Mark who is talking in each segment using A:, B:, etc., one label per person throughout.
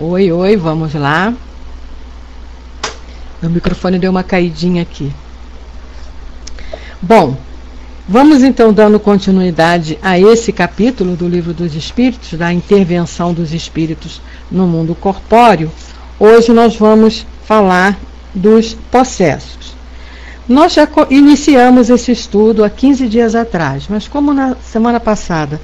A: Oi, oi, vamos lá. Meu microfone deu uma caidinha aqui. Bom, vamos então dando continuidade a esse capítulo do Livro dos Espíritos, da intervenção dos espíritos no mundo corpóreo. Hoje nós vamos falar dos possessos. Nós já iniciamos esse estudo há 15 dias atrás, mas como na semana passada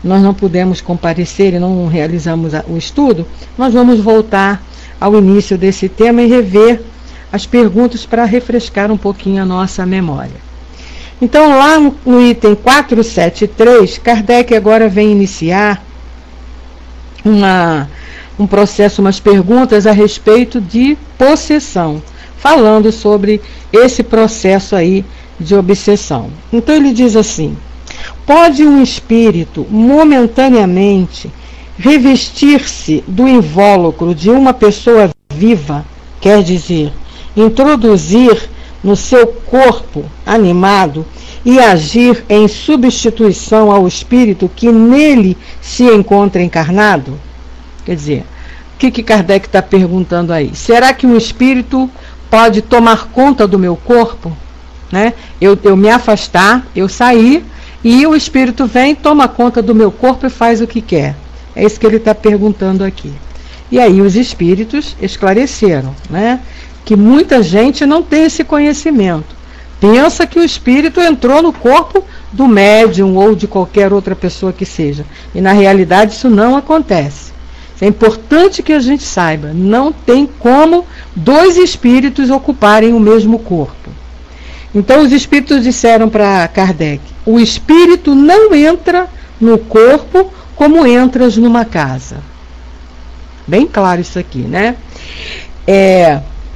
A: nós não pudemos comparecer e não realizamos o estudo, nós vamos voltar ao início desse tema e rever as perguntas para refrescar um pouquinho a nossa memória. Então, lá no item 473, Kardec agora vem iniciar um processo, umas perguntas a respeito de possessão, falando sobre esse processo aí de obsessão. Então ele diz assim: pode um espírito momentaneamente revestir-se do invólucro de uma pessoa viva, quer dizer, introduzir no seu corpo animado e agir em substituição ao espírito que nele se encontra encarnado? Quer dizer, o que Kardec está perguntando aí? Será que um espírito pode tomar conta do meu corpo? Né? Eu me afastar, eu sair, e o espírito vem, toma conta do meu corpo e faz o que quer. É isso que ele está perguntando aqui. E aí os espíritos esclareceram, né, que muita gente não tem esse conhecimento. Pensa que o espírito entrou no corpo do médium ou de qualquer outra pessoa que seja. E na realidade isso não acontece. É importante que a gente saiba, não tem como dois espíritos ocuparem o mesmo corpo. Então os espíritos disseram para Kardec: o espírito não entra no corpo como entras numa casa. Bem claro isso aqui, né?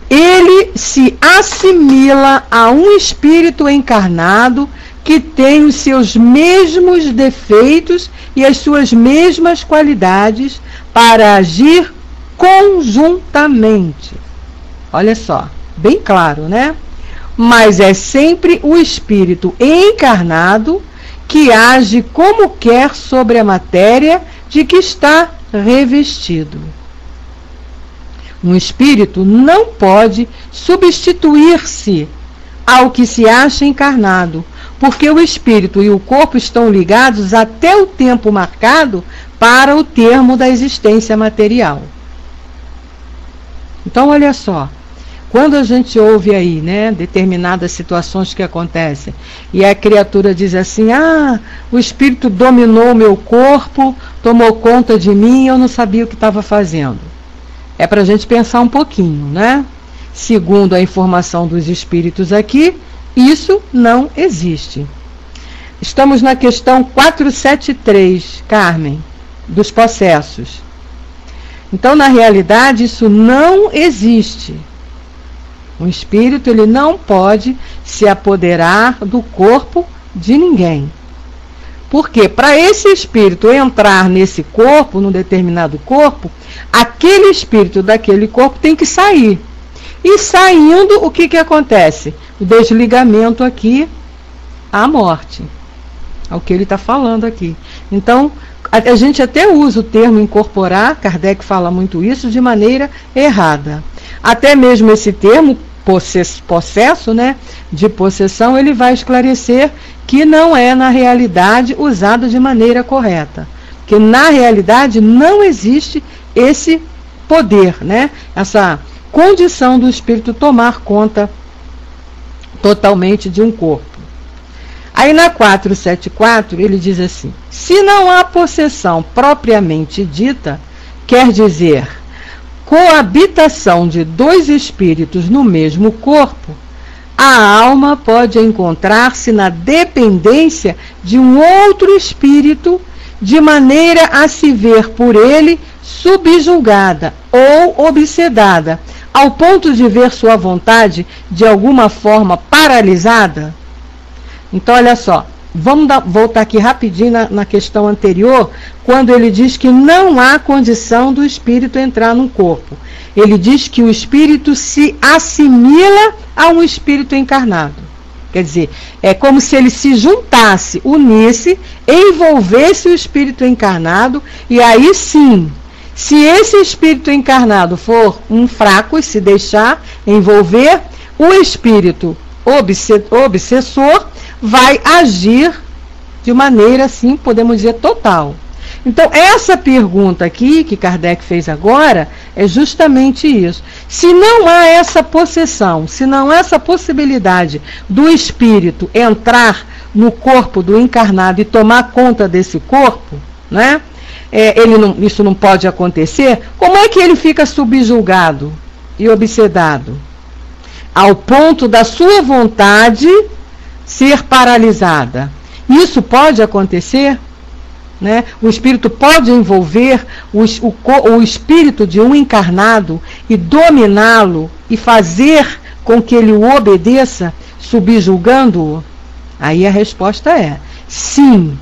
A: Ele se assimila a um espírito encarnado que tem os seus mesmos defeitos e as suas mesmas qualidades para agir conjuntamente. Olha só, bem claro, né? Mas é sempre o espírito encarnado que age como quer sobre a matéria de que está revestido. Um espírito não pode substituir-se ao que se acha encarnado, porque o espírito e o corpo estão ligados até o tempo marcado para o termo da existência material. Então, olha só, quando a gente ouve aí, né, determinadas situações que acontecem, e a criatura diz assim: o espírito dominou o meu corpo, tomou conta de mim, eu não sabia o que estava fazendo. É para a gente pensar um pouquinho, né? Segundo a informação dos espíritos aqui, isso não existe. Estamos na questão 473, Carmen, dos possessos. Então, na realidade, isso não existe. Um espírito, ele não pode se apoderar do corpo de ninguém. Porque para esse espírito entrar nesse corpo, num determinado corpo, aquele espírito daquele corpo tem que sair. E saindo, o que acontece? O desligamento aqui, a morte. É o que ele está falando aqui. Então, a gente até usa o termo incorporar, Kardec fala muito isso, de maneira errada. Até mesmo esse termo, possesso, né, de possessão, ele vai esclarecer que não é, na realidade, usado de maneira correta. Porque, na realidade, não existe esse poder, né, essa condição do espírito tomar conta totalmente de um corpo. Aí na 474 ele diz assim: se não há possessão propriamente dita, quer dizer, coabitação de dois espíritos no mesmo corpo, a alma pode encontrar-se na dependência de um outro espírito, de maneira a se ver por ele subjugada ou obsedada, ao ponto de ver sua vontade de alguma forma paralisada. Então, olha só, vamos voltar aqui rapidinho na questão anterior, quando ele diz que não há condição do espírito entrar num corpo. Ele diz que o espírito se assimila a um espírito encarnado. Quer dizer, é como se ele se juntasse, unisse, envolvesse o espírito encarnado, e aí sim, Se esse espírito encarnado for um fraco e se deixar envolver, o espírito obsessor vai agir de maneira, assim, podemos dizer, total. Então, essa pergunta aqui, que Kardec fez agora, é justamente isso. Se não há essa possessão, se não há essa possibilidade do espírito entrar no corpo do encarnado e tomar conta desse corpo, né? Isso não pode acontecer, como é que ele fica subjugado e obsedado? Ao ponto da sua vontade ser paralisada. Isso pode acontecer? Né? O espírito pode envolver o espírito de um encarnado e dominá-lo e fazer com que ele o obedeça, subjugando-o? Aí a resposta é sim.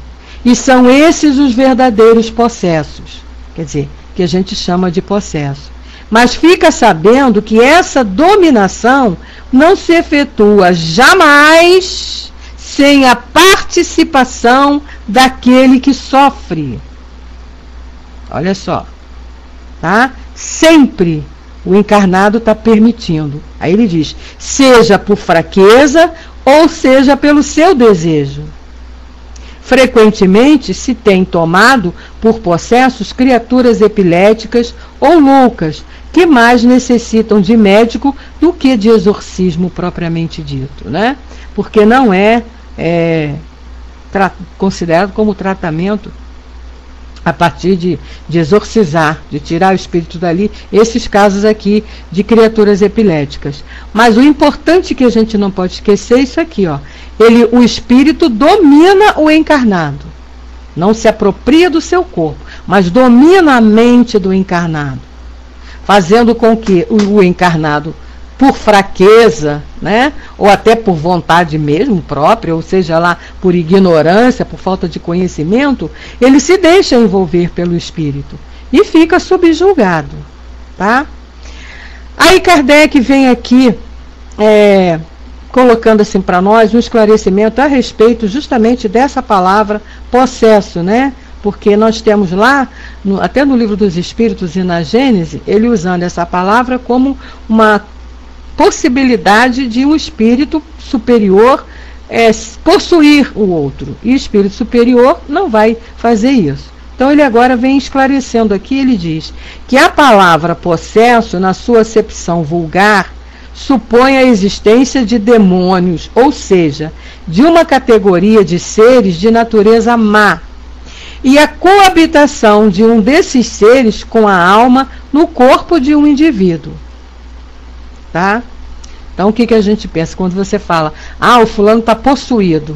A: E são esses os verdadeiros possessos, quer dizer, que a gente chama de possesso. Mas fica sabendo que essa dominação não se efetua jamais sem a participação daquele que sofre. Olha só, tá? Sempre o encarnado está permitindo. Aí ele diz, seja por fraqueza ou seja pelo seu desejo. Frequentemente se tem tomado por possessos criaturas epiléticas ou loucas, que mais necessitam de médico do que de exorcismo propriamente dito, né? Porque não é considerado como tratamento a partir de exorcizar, de tirar o espírito dali, esses casos aqui de criaturas epiléticas. Mas o importante que a gente não pode esquecer é isso aqui, ó. O espírito domina o encarnado, não se apropria do seu corpo, mas domina a mente do encarnado, fazendo com que o encarnado, por fraqueza, né, ou até por vontade mesmo própria, ou seja lá, por ignorância, por falta de conhecimento, ele se deixa envolver pelo espírito e fica subjugado, tá? Aí Kardec vem aqui colocando assim para nós um esclarecimento a respeito justamente dessa palavra possesso, né? Porque nós temos lá, até no Livro dos Espíritos e na Gênese, ele usando essa palavra como uma possibilidade de um espírito superior possuir o outro. E o espírito superior não vai fazer isso. Então ele agora vem esclarecendo aqui, ele diz que a palavra possesso, na sua acepção vulgar, supõe a existência de demônios, ou seja, de uma categoria de seres de natureza má, e a coabitação de um desses seres com a alma no corpo de um indivíduo. Tá? Então o que a gente pensa quando você fala, o fulano está possuído?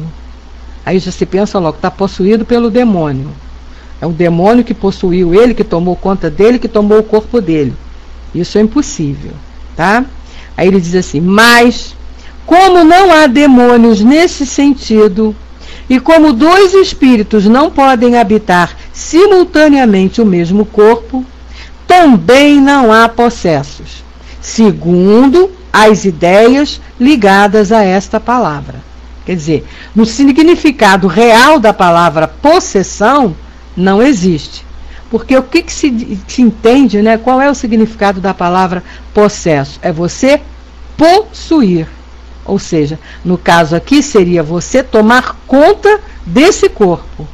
A: Aí já se pensa logo, está possuído pelo demônio. É o demônio que possuiu ele, que tomou conta dele, que tomou o corpo dele. Isso é impossível, tá? Aí ele diz assim, mas como não há demônios nesse sentido, e como dois espíritos não podem habitar simultaneamente o mesmo corpo, também não há possessos, segundo as ideias ligadas a esta palavra. Quer dizer, no significado real da palavra possessão, não existe. Porque o que se entende, né? Qual é o significado da palavra possesso? É você possuir. Ou seja, no caso aqui seria você tomar conta desse corpo.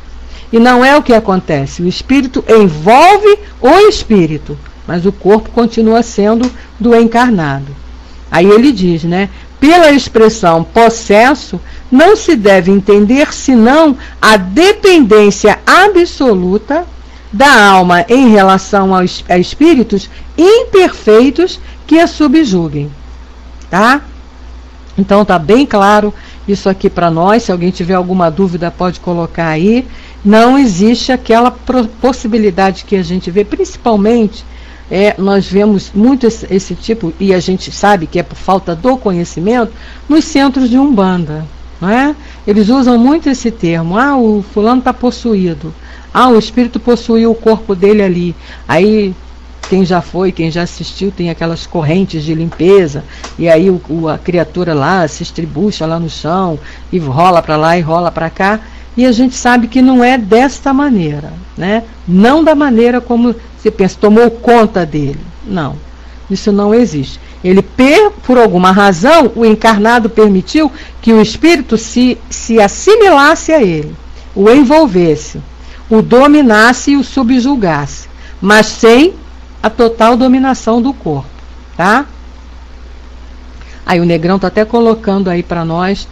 A: E não é o que acontece. O espírito envolve o espírito, mas o corpo continua sendo do encarnado. Aí ele diz, né? Pela expressão possesso, não se deve entender senão a dependência absoluta da alma em relação a espíritos imperfeitos que a subjuguem. Tá? Então tá bem claro isso aqui para nós. Se alguém tiver alguma dúvida pode colocar aí. Não existe aquela possibilidade que a gente vê, principalmente nós vemos muito esse tipo, e a gente sabe que é por falta do conhecimento, nos centros de Umbanda, não é? Eles usam muito esse termo, o fulano está possuído, o espírito possuiu o corpo dele ali. Aí quem já foi, quem já assistiu, tem aquelas correntes de limpeza, e aí a criatura lá se estribucha lá no chão, e rola para lá e rola para cá. E a gente sabe que não é desta maneira, né? Não da maneira como se pensa, tomou conta dele. Não, isso não existe. Ele, por alguma razão, o encarnado permitiu que o espírito se assimilasse a ele, o envolvesse, o dominasse e o subjugasse, mas sem a total dominação do corpo, tá? Aí o Negrão está até colocando aí para nós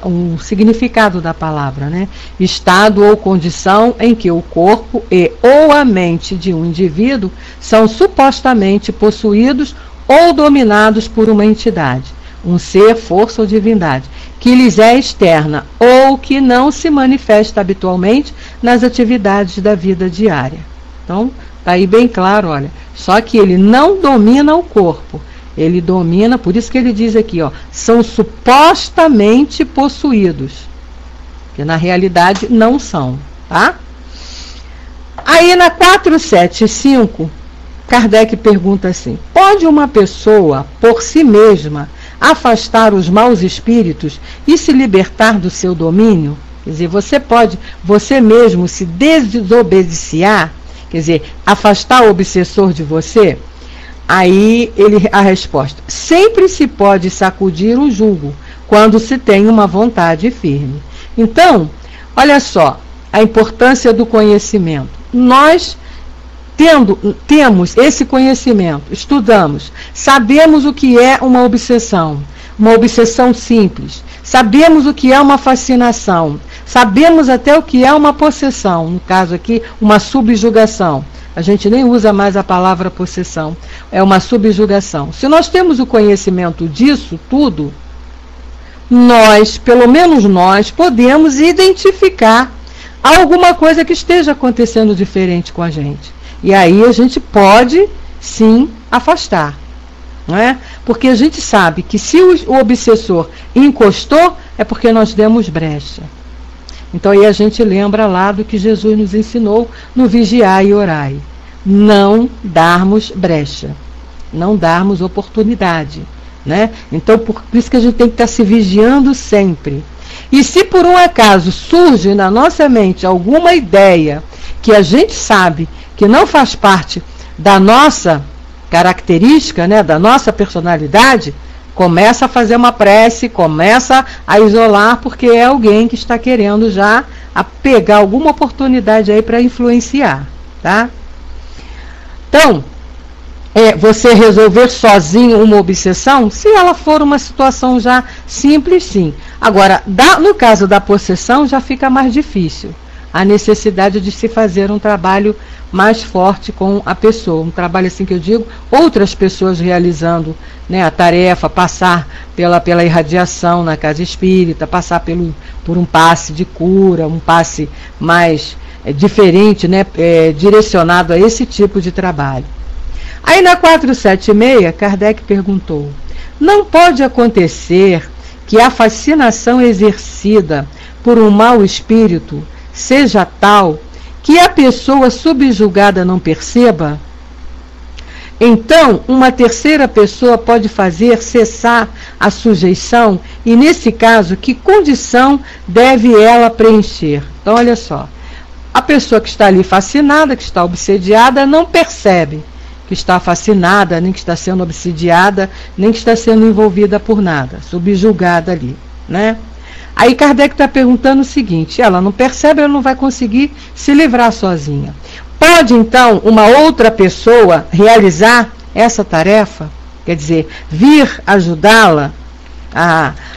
A: um significado da palavra, né? Estado ou condição em que o corpo e ou a mente de um indivíduo são supostamente possuídos ou dominados por uma entidade, um ser, força ou divindade, que lhes é externa ou que não se manifesta habitualmente nas atividades da vida diária. Então, está aí bem claro, olha, só que ele não domina o corpo, ele domina, por isso que ele diz aqui, ó, são supostamente possuídos, que na realidade não são, tá? Aí na 475, Kardec pergunta assim: pode uma pessoa, por si mesma, afastar os maus espíritos e se libertar do seu domínio? Quer dizer, você mesmo se desobediciar, quer dizer, afastar o obsessor de você? Aí a resposta: sempre se pode sacudir o jugo quando se tem uma vontade firme. Então, olha só a importância do conhecimento. Nós temos esse conhecimento, estudamos, sabemos o que é uma obsessão simples, sabemos o que é uma fascinação, sabemos até o que é uma possessão, no caso aqui, uma subjugação. A gente nem usa mais a palavra possessão, é uma subjugação. Se nós temos o conhecimento disso tudo, nós, pelo menos nós, podemos identificar alguma coisa que esteja acontecendo diferente com a gente. E aí a gente pode, sim, afastar. Não é? Porque a gente sabe que se o obsessor encostou, é porque nós demos brecha. Então aí a gente lembra lá do que Jesus nos ensinou no vigiai e orai. Não darmos brecha. Não darmos oportunidade. Né? Então por isso que a gente tem que estar se vigiando sempre. E se por um acaso surge na nossa mente alguma ideia que a gente sabe que não faz parte da nossa característica, né, da nossa personalidade, começa a fazer uma prece, começa a isolar, porque é alguém que está querendo já pegar alguma oportunidade aí para influenciar, tá? Então, você resolver sozinho uma obsessão, se ela for uma situação já simples, sim. Agora, no caso da possessão, já fica mais difícil. A necessidade de se fazer um trabalho mais forte com a pessoa, um trabalho assim que eu digo, outras pessoas realizando, né, a tarefa, passar pela irradiação na casa espírita, passar por um passe de cura, um passe mais diferente, né, direcionado a esse tipo de trabalho. Aí na 476, Kardec perguntou: não pode acontecer que a fascinação exercida por um mau espírito seja tal que a pessoa subjugada não perceba? Então, uma terceira pessoa pode fazer cessar a sujeição e, nesse caso, que condição deve ela preencher? Então, olha só, a pessoa que está ali fascinada, que está obsediada, não percebe que está fascinada, nem que está sendo obsidiada, nem que está sendo envolvida por nada, subjugada ali, né? Aí Kardec está perguntando o seguinte: ela não percebe, ela não vai conseguir se livrar sozinha. Pode, então, uma outra pessoa realizar essa tarefa? Quer dizer, vir ajudá-la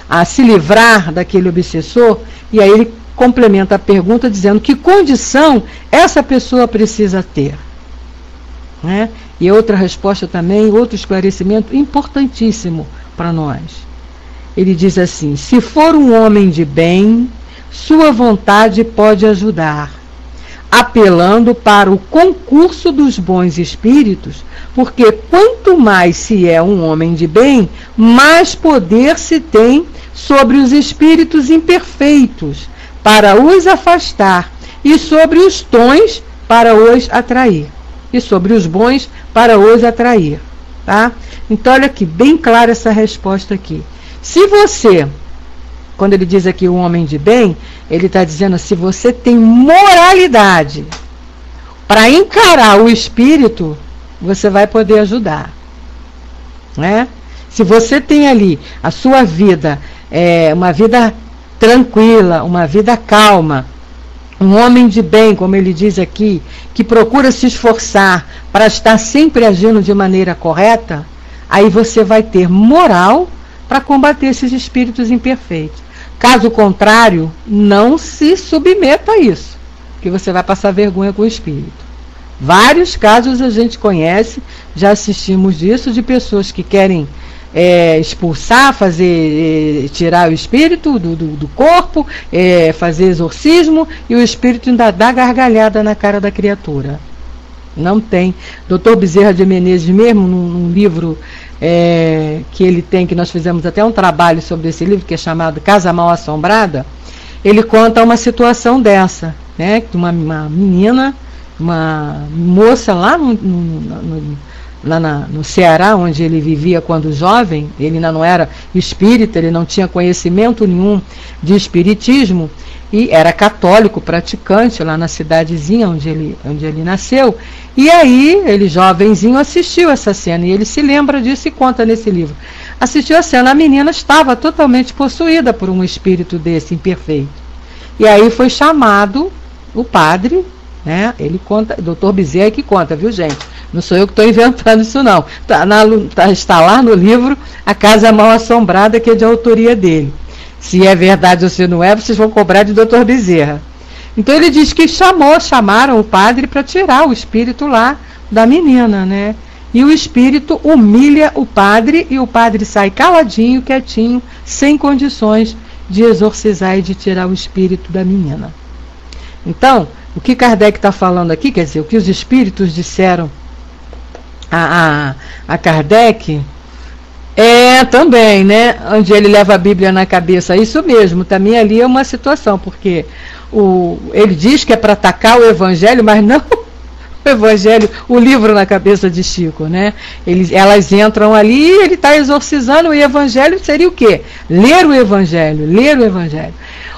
A: a se livrar daquele obsessor? E aí ele complementa a pergunta dizendo que condição essa pessoa precisa ter. Né? E outra resposta também, outro esclarecimento importantíssimo para nós. Ele diz assim: se for um homem de bem, sua vontade pode ajudar, apelando para o concurso dos bons espíritos, porque quanto mais se é um homem de bem, mais poder se tem sobre os espíritos imperfeitos, para os afastar, e sobre os tons para os atrair. E sobre os bons para os atrair. Tá? Então, olha aqui, bem clara essa resposta aqui. Se você quando ele diz aqui o homem de bem, ele está dizendo, se você tem moralidade para encarar o espírito, você vai poder ajudar, né? Se você tem ali a sua vida, uma vida tranquila, uma vida calma, um homem de bem, como ele diz aqui, que procura se esforçar para estar sempre agindo de maneira correta, aí você vai ter moral para combater esses espíritos imperfeitos. Caso contrário, não se submeta a isso, que você vai passar vergonha com o espírito. Vários casos a gente conhece, já assistimos disso, de pessoas que querem expulsar, tirar o espírito do corpo, fazer exorcismo, e o espírito ainda dá gargalhada na cara da criatura. Não tem. Dr. Bezerra de Menezes mesmo, num livro que ele tem, que nós fizemos até um trabalho sobre esse livro, que é chamado Casa Mal Assombrada, ele conta uma situação dessa, né, de uma menina, uma moça lá no Ceará, onde ele vivia quando jovem. Ele ainda não era espírita, ele não tinha conhecimento nenhum de espiritismo, e era católico praticante lá na cidadezinha onde ele nasceu. E aí, ele jovenzinho assistiu essa cena, e ele se lembra disso e conta nesse livro. Assistiu a cena, a menina estava totalmente possuída por um espírito desse, imperfeito. E aí foi chamado o padre, né? Ele conta, Dr. Bezerra que conta, viu, gente? Não sou eu que estou inventando isso, não. Está lá no livro A Casa Mal Assombrada, que é de autoria dele. Se é verdade ou se não é, vocês vão cobrar de Dr. Bezerra. Então ele diz que chamaram o padre para tirar o espírito lá da menina, né? E o espírito humilha o padre, e o padre sai caladinho, quietinho, sem condições de exorcizar e de tirar o espírito da menina. Então, o que Kardec está falando aqui, quer dizer, o que os espíritos disseram a Kardec, também, né, onde ele leva a Bíblia na cabeça, isso mesmo, também ali é uma situação, porque ele diz que é para atacar o Evangelho, mas não o Evangelho, o livro na cabeça de Chico, né? Elas entram ali e ele está exorcizando. O Evangelho seria o quê? Ler o Evangelho.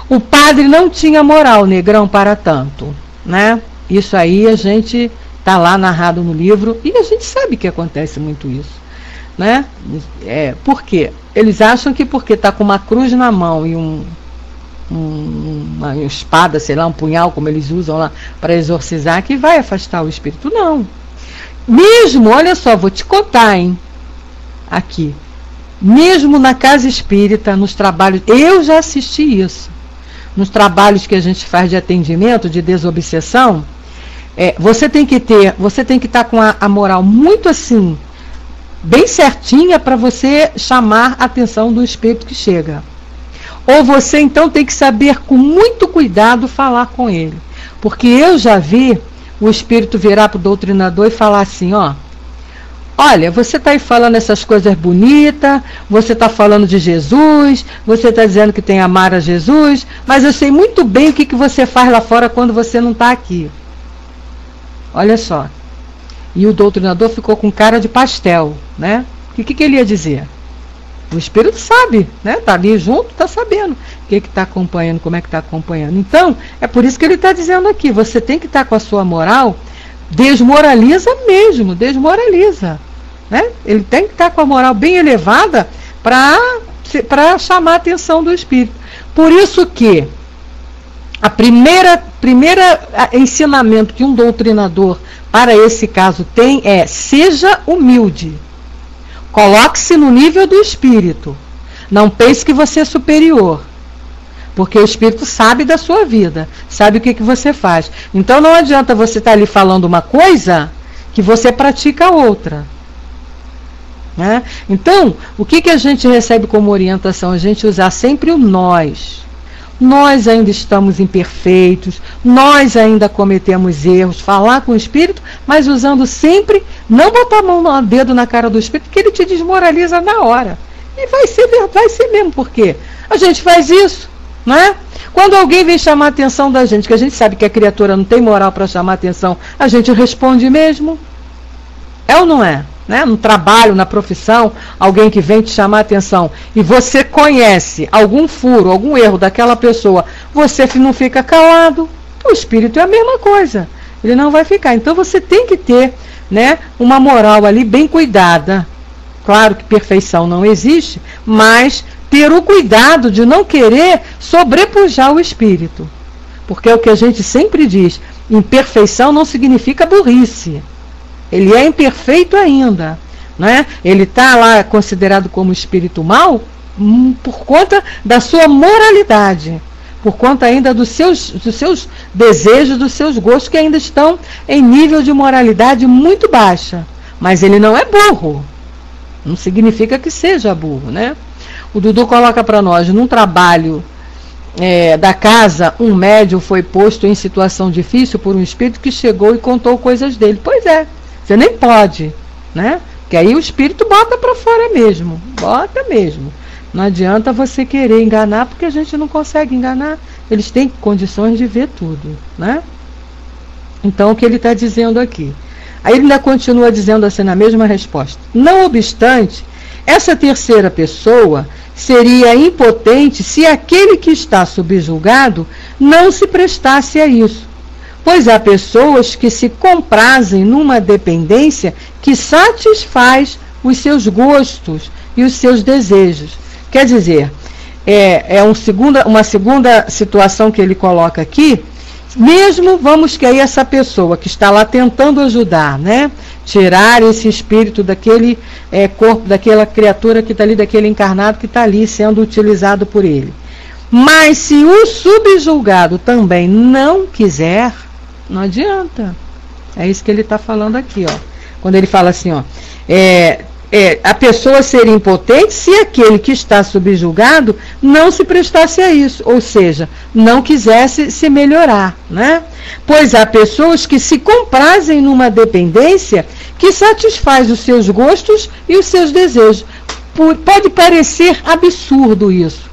A: O padre não tinha moral, Negrão, para tanto, né? Isso aí a gente está lá narrado no livro, e a gente sabe que acontece muito isso, né? Por quê? Eles acham que porque está com uma cruz na mão e uma espada, sei lá, um punhal, como eles usam lá para exorcizar, que vai afastar o espírito. Não. Mesmo, olha só, vou te contar, hein? Aqui. Mesmo na casa espírita, nos trabalhos, eu já assisti isso. Nos trabalhos que a gente faz de atendimento, de desobsessão, você tem que estar com a moral muito assim, bem certinha, para você chamar a atenção do espírito que chega. Ou você então tem que saber com muito cuidado falar com ele. Porque eu já vi o espírito virar para o doutrinador e falar assim, olha, você está aí falando essas coisas bonitas, você está falando de Jesus, você está dizendo que tem amar a Jesus, mas eu sei muito bem o que você faz lá fora quando você não está aqui. Olha só. E o doutrinador ficou com cara de pastel, né? O que ele ia dizer? O espírito sabe, né? Está ali junto, está sabendo o que está acompanhando, como é que está acompanhando. Então, é por isso que ele está dizendo aqui, você tem que estar com a sua moral, desmoraliza mesmo, desmoraliza, né? Ele tem que estar com a moral bem elevada para chamar a atenção do espírito. Por isso que a primeira ensinamento que um doutrinador para esse caso tem é: seja humilde. Coloque-se no nível do espírito. Não pense que você é superior. Porque o espírito sabe da sua vida, sabe o que você faz. Então não adianta você estar ali falando uma coisa que você pratica outra, né? Então, o que a gente recebe como orientação? A gente usar sempre o nós. Nós ainda estamos imperfeitos, nós ainda cometemos erros, falar com o espírito, mas usando sempre, não botar a mão no dedo na cara do espírito, que ele te desmoraliza na hora. E vai ser mesmo, porque a gente faz isso, né? Quando alguém vem chamar a atenção da gente, que a gente sabe que a criatura não tem moral para chamar a atenção, a gente responde mesmo. É ou não é? né, no trabalho, na profissão, alguém que vem te chamar a atenção, e você conhece algum furo, algum erro daquela pessoa, você não fica calado. O espírito é a mesma coisa, ele não vai ficar. Então você tem que ter, né, uma moral ali bem cuidada. Claro que perfeição não existe, mas ter o cuidado de não querer sobrepujar o espírito. Porque é o que a gente sempre diz, imperfeição não significa burrice. Ele é imperfeito ainda, né? Ele está lá considerado como espírito mau por conta da sua moralidade, por conta ainda dos seus desejos, dos seus gostos, que ainda estão em nível de moralidade muito baixa. Mas ele não é burro. Não significa que seja burro, né? O Dudu coloca para nós, num trabalho da casa, um médium foi posto em situação difícil por um espírito que chegou e contou coisas dele. Pois é, você nem pode, né? Que aí o espírito bota para fora mesmo, bota mesmo. Não adianta você querer enganar, porque a gente não consegue enganar. Eles têm condições de ver tudo, né? Então, o que ele está dizendo aqui? Aí ele ainda continua dizendo assim na mesma resposta. Não obstante, essa terceira pessoa seria impotente se aquele que está subjugado não se prestasse a isso. Pois há pessoas que se comprazem numa dependência que satisfaz os seus gostos e os seus desejos. Quer dizer, uma segunda situação que ele coloca aqui. Mesmo, vamos que aí essa pessoa que está lá tentando ajudar, né, tirar esse espírito daquele corpo, daquela criatura que está ali, daquele encarnado que está ali sendo utilizado por ele. Mas se o subjulgado também não quiser, não adianta. É isso que ele está falando aqui, ó. Quando ele fala assim, ó, a pessoa seria impotente se aquele que está subjulgado não se prestasse a isso, ou seja, não quisesse se melhorar, né? Pois há pessoas que se comprazem numa dependência que satisfaz os seus gostos e os seus desejos. Pode parecer absurdo isso,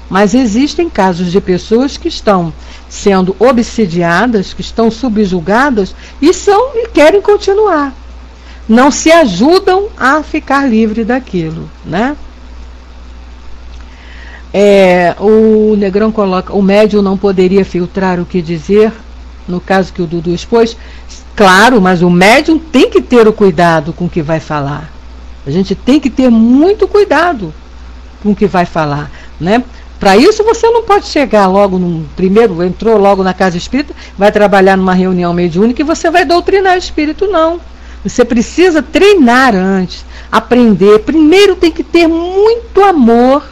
A: mas existem casos de pessoas que estão sendo obsidiadas, que estão subjugadas e querem continuar. Não se ajudam a ficar livre daquilo, né? O Negrão coloca, o médium não poderia filtrar o que dizer, no caso que o Dudu expôs. Claro, mas o médium tem que ter o cuidado com o que vai falar. A gente tem que ter muito cuidado com o que vai falar, né? Para isso você não pode chegar logo entrou logo na casa espírita, vai trabalhar numa reunião mediúnica e você vai doutrinar espírito, não. Você precisa treinar antes, aprender. Primeiro tem que ter muito amor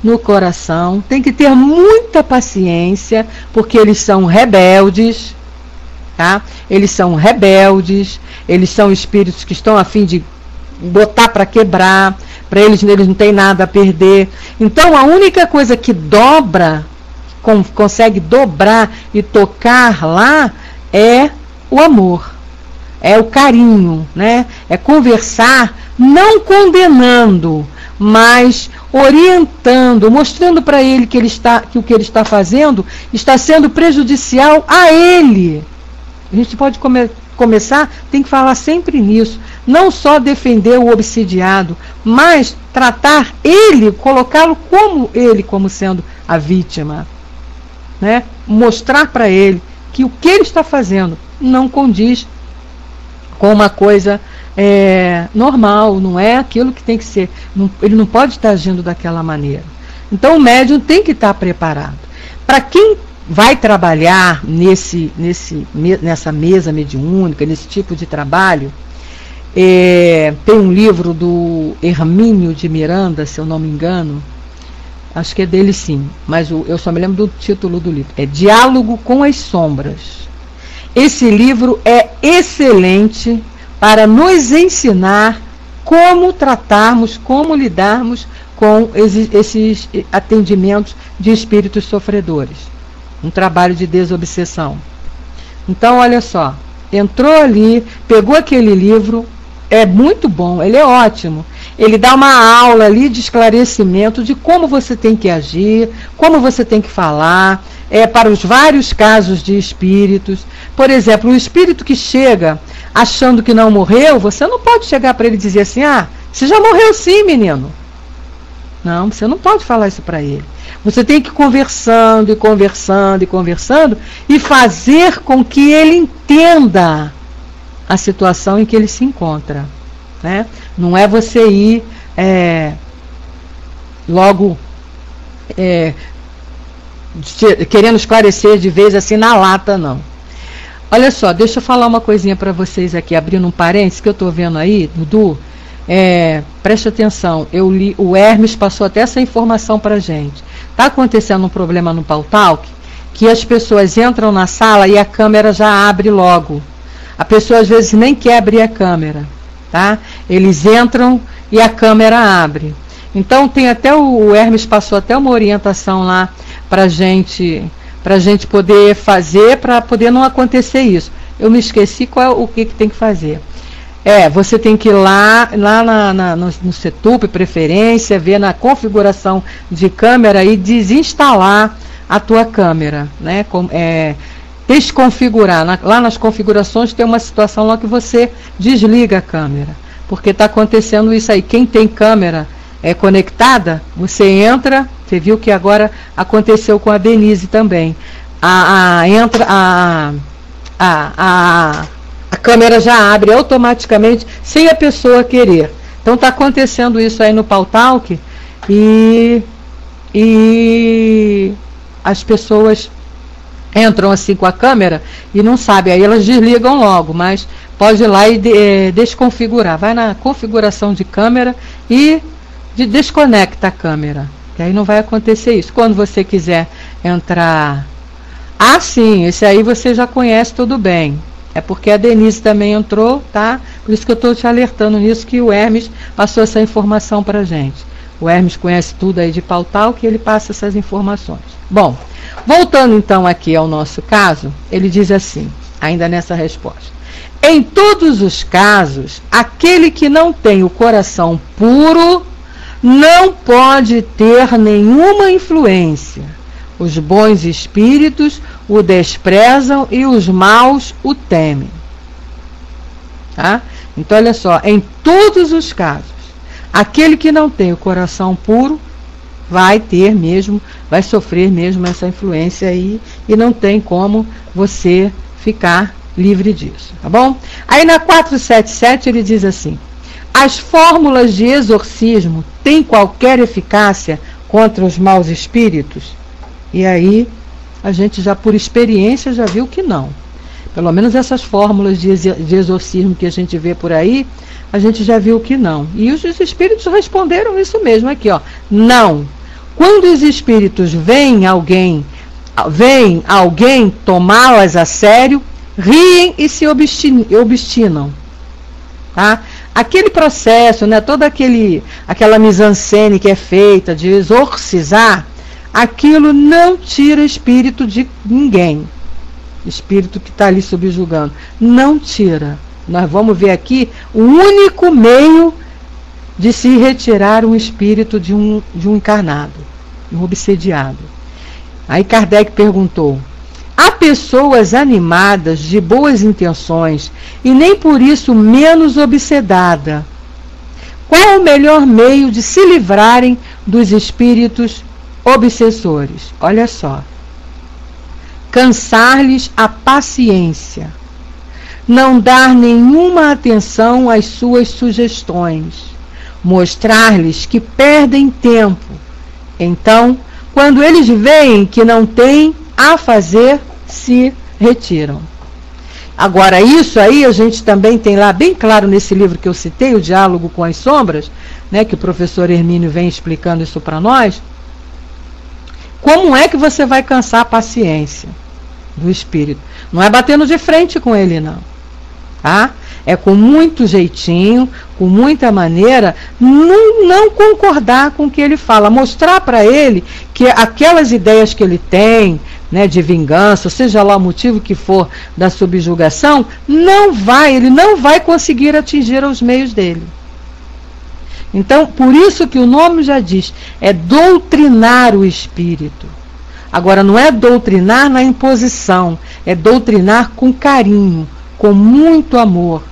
A: no coração, tem que ter muita paciência, porque eles são rebeldes, tá? Eles são rebeldes, eles são espíritos que estão a fim de botar para quebrar, para eles não tem nada a perder. Então a única coisa que consegue dobrar e tocar lá é o amor. É o carinho, né? É conversar, não condenando, mas orientando, mostrando para ele que o que ele está fazendo está sendo prejudicial a ele. A gente pode começar, tem que falar sempre nisso. Não só defender o obsidiado, mas tratar ele, colocá-lo como sendo a vítima, né? Mostrar para ele que o que ele está fazendo não condiz com uma coisa normal, não é aquilo que tem que ser. Ele não pode estar agindo daquela maneira. Então o médium tem que estar preparado. Para quem vai trabalhar nessa mesa mediúnica, nesse tipo de trabalho, tem um livro do Hermínio de Miranda, se eu não me engano, acho que é dele sim, mas eu só me lembro do título do livro. É Diálogo com as Sombras. Esse livro é excelente para nos ensinar como tratarmos, como lidarmos com esses atendimentos de espíritos sofredores. Um trabalho de desobsessão. Então, olha só, entrou ali, pegou aquele livro, é muito bom, ele é ótimo. Ele dá uma aula ali de esclarecimento de como você tem que agir, como você tem que falar, para os vários casos de espíritos. Por exemplo, um espírito que chega achando que não morreu, você não pode chegar para ele e dizer assim, você já morreu sim, menino. Não, você não pode falar isso para ele. Você tem que ir conversando e conversando e conversando e fazer com que ele entenda a situação em que ele se encontra, né? Não é você ir logo querendo esclarecer de vez assim na lata, não. Olha só, deixa eu falar uma coisinha para vocês aqui, abrindo um parênteses que eu estou vendo aí, Dudu. Preste atenção, eu li, o Hermes passou até essa informação para a gente. Está acontecendo um problema no Pautalk, que as pessoas entram na sala e a câmera já abre logo. A pessoa às vezes nem quer abrir a câmera, tá? Eles entram e a câmera abre. Então tem até o Hermes passou até uma orientação lá para gente poder fazer, para poder não acontecer isso. Eu me esqueci o que tem que fazer. Você tem que ir lá no Setup, preferência, ver na configuração de câmera e desinstalar a tua câmera, né? Desconfigurar. Lá nas configurações tem uma situação lá que você desliga a câmera, porque está acontecendo isso aí. Quem tem câmera conectada, você entra, você viu que agora aconteceu com a Denise também. A câmera já abre automaticamente, sem a pessoa querer. Então está acontecendo isso aí no Pautalk e as pessoas entram assim com a câmera e não sabem, aí elas desligam logo, mas pode ir lá e desconfigurar. Vai na configuração de câmera e desconecta a câmera, que aí não vai acontecer isso. Quando você quiser entrar... sim, esse aí você já conhece tudo bem. É porque a Denise também entrou, tá? Por isso que eu estou te alertando nisso, que o Hermes passou essa informação para a gente. O Hermes conhece tudo aí de Pautalk, que ele passa essas informações. Bom, voltando então aqui ao nosso caso, ele diz assim, ainda nessa resposta. Em todos os casos, aquele que não tem o coração puro não pode ter nenhuma influência. Os bons espíritos o desprezam e os maus o temem. Tá? Então, olha só, em todos os casos, aquele que não tem o coração puro vai sofrer mesmo essa influência aí, e não tem como você ficar livre disso, tá bom? Aí na 477 ele diz assim: as fórmulas de exorcismo têm qualquer eficácia contra os maus espíritos? E aí, a gente já por experiência já viu que não. Pelo menos essas fórmulas de exorcismo que a gente vê por aí, a gente já viu que não. E os espíritos responderam isso mesmo aqui, ó. Não. Quando os espíritos veem alguém tomá-las a sério, riem e se obstinam. Tá? Aquele processo, né, toda aquela mise-en-scène que é feita de exorcizar, aquilo não tira espírito de ninguém. Espírito que está ali subjugando. Não tira. Nós vamos ver aqui o único meio de se retirar um espírito de um encarnado, um obsediado. Aí Kardec perguntou: há pessoas animadas de boas intenções e nem por isso menos obsedada. Qual o melhor meio de se livrarem dos espíritos obsessores? Olha só. Cansar-lhes a paciência. Não dar nenhuma atenção às suas sugestões. Mostrar-lhes que perdem tempo. Então, quando eles veem que não têm a fazer, se retiram. Agora, isso aí a gente também tem lá bem claro nesse livro que eu citei, O Diálogo com as Sombras, né, que o professor Hermínio vem explicando isso para nós. Como é que você vai cansar a paciência do espírito? Não é batendo de frente com ele, não. Tá? É com muito jeitinho, com muita maneira, não concordar com o que ele fala, mostrar para ele que aquelas ideias que ele tem, né, de vingança, seja lá o motivo que for da subjugação, ele não vai conseguir atingir os meios dele. Então, por isso que o nome já diz, é doutrinar o espírito. Agora, não é doutrinar na imposição, é doutrinar com carinho, com muito amor,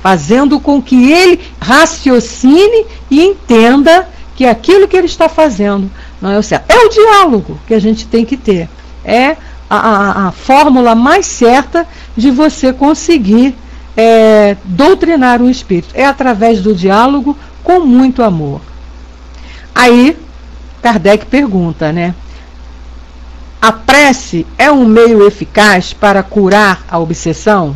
A: fazendo com que ele raciocine e entenda que aquilo que ele está fazendo não é o certo. É o diálogo que a gente tem que ter. É a fórmula mais certa de você conseguir doutrinar um espírito. É através do diálogo com muito amor. Aí, Kardec pergunta, né? A prece é um meio eficaz para curar a obsessão?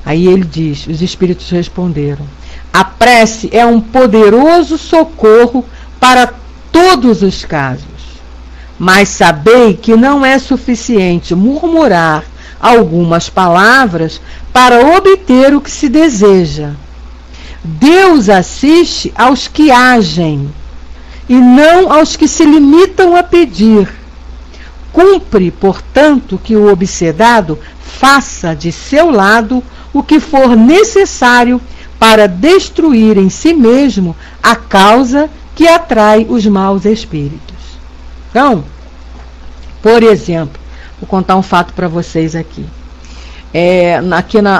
A: Aí ele diz, os espíritos responderam: a prece é um poderoso socorro para todos os casos. Mas sabei que não é suficiente murmurar algumas palavras para obter o que se deseja. Deus assiste aos que agem e não aos que se limitam a pedir. Cumpre, portanto, que o obsedado faça de seu lado o que for necessário para destruir em si mesmo a causa que atrai os maus espíritos. Então, por exemplo, vou contar um fato para vocês aqui.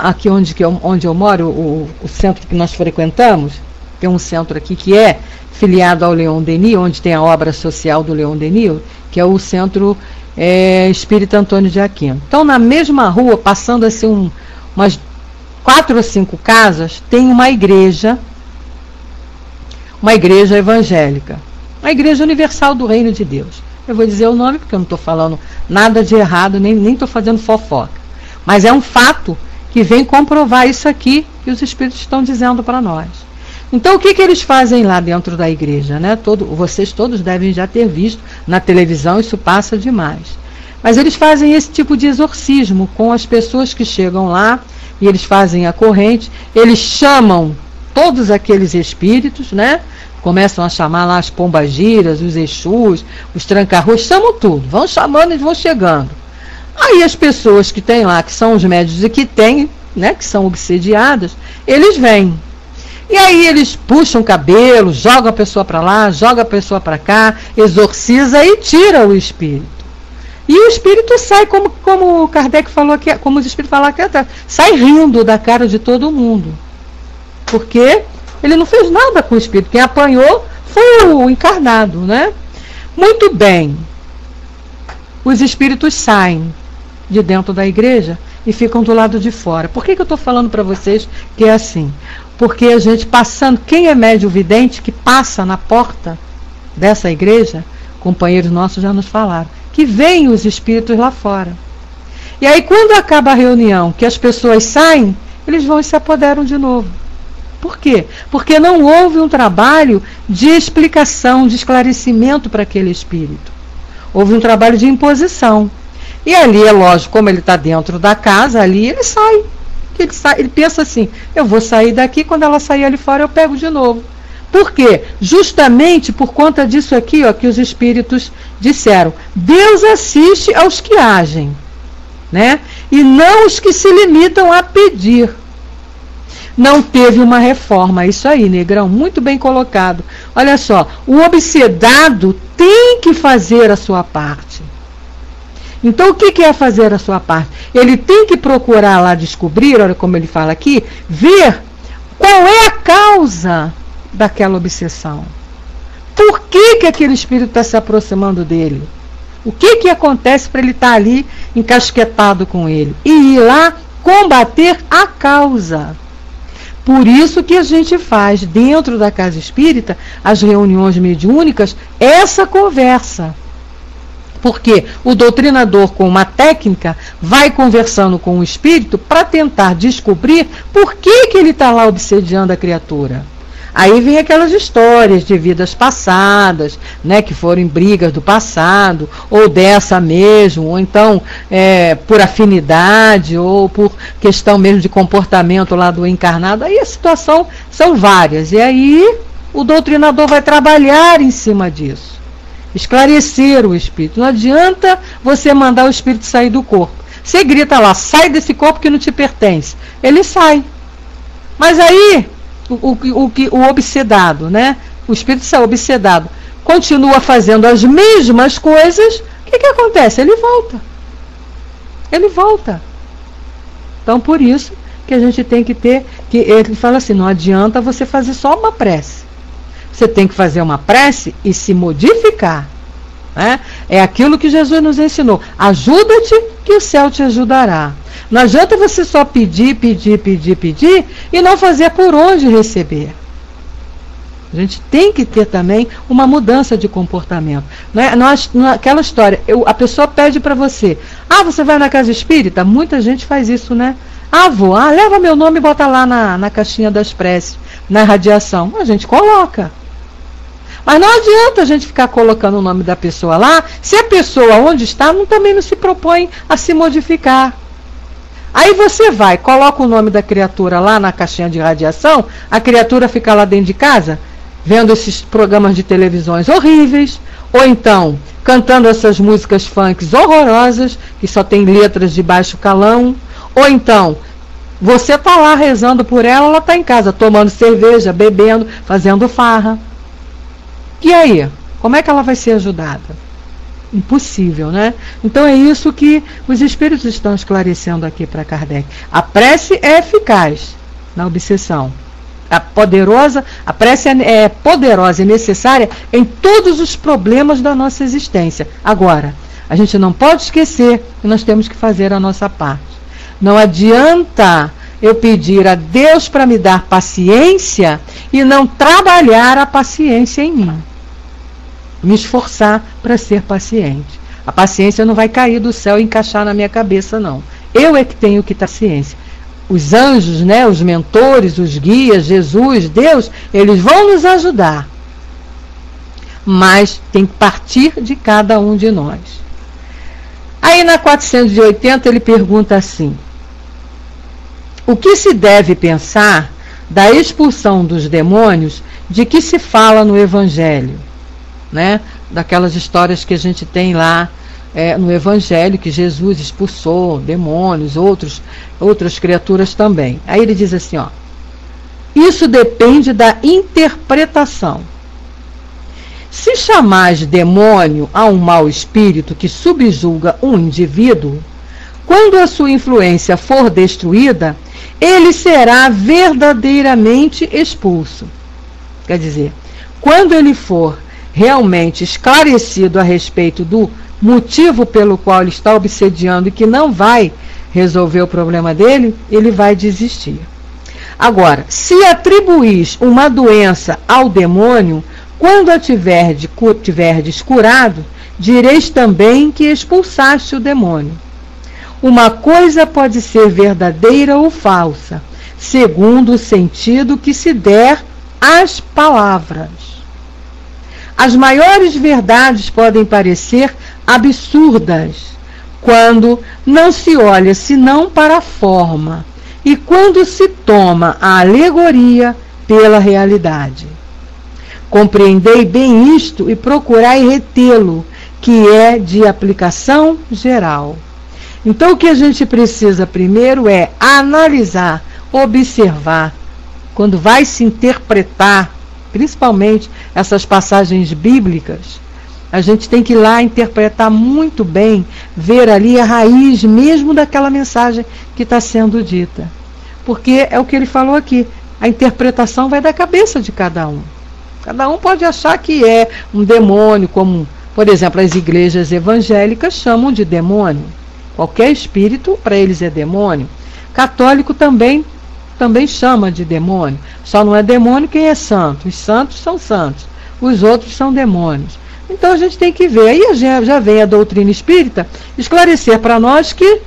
A: Aqui onde eu moro, o centro que nós frequentamos, tem um centro aqui que é filiado ao Leon Denis, onde tem a obra social do Leon Denis, que é o Centro Espírita Antônio de Aquino. Então, na mesma rua, passando assim umas 4 ou 5 casas, tem uma igreja evangélica, uma igreja universal do Reino de Deus. Eu vou dizer o nome porque eu não estou falando nada de errado, nem estou fazendo fofoca. Mas é um fato que vem comprovar isso aqui que os espíritos estão dizendo para nós. Então, o que eles fazem lá dentro da igreja, né? Vocês todos devem já ter visto na televisão, isso passa demais. Mas eles fazem esse tipo de exorcismo com as pessoas que chegam lá, e eles fazem a corrente, eles chamam todos aqueles espíritos, né? Começam a chamar lá as pombagiras, os exus, os tranca-ruas, chamam tudo, vão chamando e vão chegando. Aí as pessoas que tem lá, que são os médios e que tem, né, que são obsediadas, eles vêm. E aí eles puxam o cabelo, jogam a pessoa para lá, jogam a pessoa para cá, exorciza e tira o espírito. E o espírito sai, como o Kardec falou aqui, como os espíritos falaram aqui atrás, sai rindo da cara de todo mundo. Porque ele não fez nada com o espírito. Quem apanhou foi o encarnado, né? Muito bem. Os espíritos saem de dentro da igreja e ficam do lado de fora. Por que eu estou falando para vocês que é assim? Porque a gente passando, quem é médium vidente que passa na porta dessa igreja, companheiros nossos já nos falaram, que veem os espíritos lá fora. E aí quando acaba a reunião, que as pessoas saem, eles vão e se apoderam de novo. Por quê? Porque não houve um trabalho de explicação, de esclarecimento para aquele espírito. Houve um trabalho de imposição. E ali, é lógico, como ele está dentro da casa, ali ele sai. Ele pensa assim, eu vou sair daqui, quando ela sair ali fora eu pego de novo. Por quê? Justamente por conta disso aqui, ó, que os espíritos disseram. Deus assiste aos que agem, né? E não os que se limitam a pedir. Não teve uma reforma, isso aí, Negrão, muito bem colocado. Olha só, o obsedado tem que fazer a sua parte. Então, o que é fazer a sua parte? Ele tem que procurar lá descobrir, olha como ele fala aqui, ver qual é a causa daquela obsessão. Por que aquele espírito está se aproximando dele? O que acontece para ele estar ali encasquetado com ele? E ir lá combater a causa. Por isso que a gente faz dentro da casa espírita, as reuniões mediúnicas, essa conversa. Porque o doutrinador, com uma técnica, vai conversando com o espírito para tentar descobrir por que ele está lá obsediando a criatura. Aí vem aquelas histórias de vidas passadas, né, que foram em brigas do passado, ou dessa mesmo, ou então por afinidade, ou por questão mesmo de comportamento lá do encarnado. Aí a situação são várias. E aí o doutrinador vai trabalhar em cima disso. Esclarecer o espírito. Não adianta você mandar o espírito sair do corpo. Você grita lá, sai desse corpo que não te pertence. Ele sai. Mas aí, o obsedado, né? O espírito sai obsedado, continua fazendo as mesmas coisas, o que acontece? Ele volta. Ele volta. Então, por isso que a gente tem que ter, que ele fala assim, não adianta você fazer só uma prece. Você tem que fazer uma prece e se modificar. Né? É aquilo que Jesus nos ensinou. Ajuda-te que o céu te ajudará. Não adianta você só pedir e não fazer por onde receber. A gente tem que ter também uma mudança de comportamento. Aquela história, a pessoa pede para você, você vai na casa espírita? Muita gente faz isso, né? Vou, leva meu nome e bota lá na caixinha das preces, na radiação. A gente coloca. Mas não adianta a gente ficar colocando o nome da pessoa lá, se a pessoa onde está também não se propõe a se modificar. Aí você vai, coloca o nome da criatura lá na caixinha de radiação, a criatura fica lá dentro de casa, vendo esses programas de televisões horríveis, ou então cantando essas músicas funks horrorosas, que só tem letras de baixo calão, ou então você está lá rezando por ela, ela está em casa tomando cerveja, bebendo, fazendo farra. E aí, como é que ela vai ser ajudada? Impossível, né? Então é isso que os espíritos estão esclarecendo aqui para Kardec. A prece é eficaz na obsessão. A prece é poderosa e necessária em todos os problemas da nossa existência. Agora, a gente não pode esquecer que nós temos que fazer a nossa parte. Não adianta eu pedir a Deus para me dar paciência e não trabalhar a paciência em mim. Me esforçar para ser paciente. A paciência não vai cair do céu e encaixar na minha cabeça, não. Eu é que tenho que ter paciência. Os anjos, né, os mentores, os guias, Jesus, Deus, eles vão nos ajudar. Mas tem que partir de cada um de nós. Aí na 480 ele pergunta assim: o que se deve pensar da expulsão dos demônios de que se fala no Evangelho? Né? Daquelas histórias que a gente tem lá no Evangelho, que Jesus expulsou demônios, outras criaturas também. Aí ele diz assim, isso depende da interpretação. Se chamar de demônio a um mau espírito que subjuga um indivíduo, quando a sua influência for destruída, ele será verdadeiramente expulso. Quer dizer, quando ele for realmente esclarecido a respeito do motivo pelo qual ele está obsediando e que não vai resolver o problema dele, ele vai desistir. Agora, se atribuís uma doença ao demônio, quando a tiverdes curado, direis também que expulsaste o demônio. Uma coisa pode ser verdadeira ou falsa, segundo o sentido que se der às palavras. As maiores verdades podem parecer absurdas quando não se olha senão para a forma e quando se toma a alegoria pela realidade. Compreendei bem isto e procurai retê-lo, que é de aplicação geral. Então o que a gente precisa primeiro é analisar, observar, quando vai se interpretar principalmente essas passagens bíblicas, a gente tem que ir lá interpretar muito bem, ver ali a raiz mesmo daquela mensagem que está sendo dita. Porque é o que ele falou aqui, a interpretação vai da cabeça de cada um. Cada um pode achar que é um demônio, como, por exemplo, as igrejas evangélicas chamam de demônio. Qualquer espírito, para eles é demônio. Católico também chama de demônio. Só não é demônio quem é santo. Os santos são santos. Os outros são demônios. Então a gente tem que ver. Aí já vem a doutrina espírita esclarecer para nós que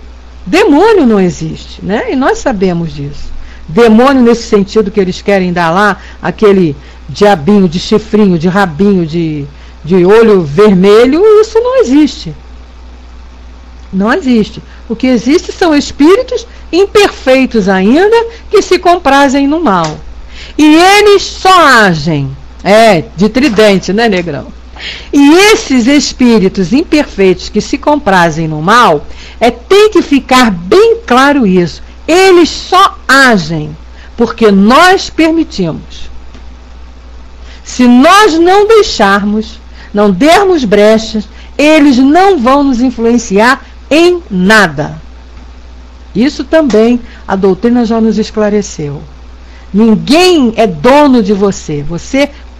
A: demônio não existe, né? E nós sabemos disso. Demônio nesse sentido que eles querem dar lá, aquele diabinho de chifrinho, de rabinho, de olho vermelho, isso não existe. Não existe. O que existe são espíritos imperfeitos ainda, que se comprazem no mal. E eles só agem, de tridente, né, Negrão? E esses espíritos imperfeitos que se comprazem no mal, tem que ficar bem claro isso. Eles só agem porque nós permitimos. Se nós não deixarmos, não dermos brechas, eles não vão nos influenciar em nada. Isso também a doutrina já nos esclareceu. Ninguém é dono de você.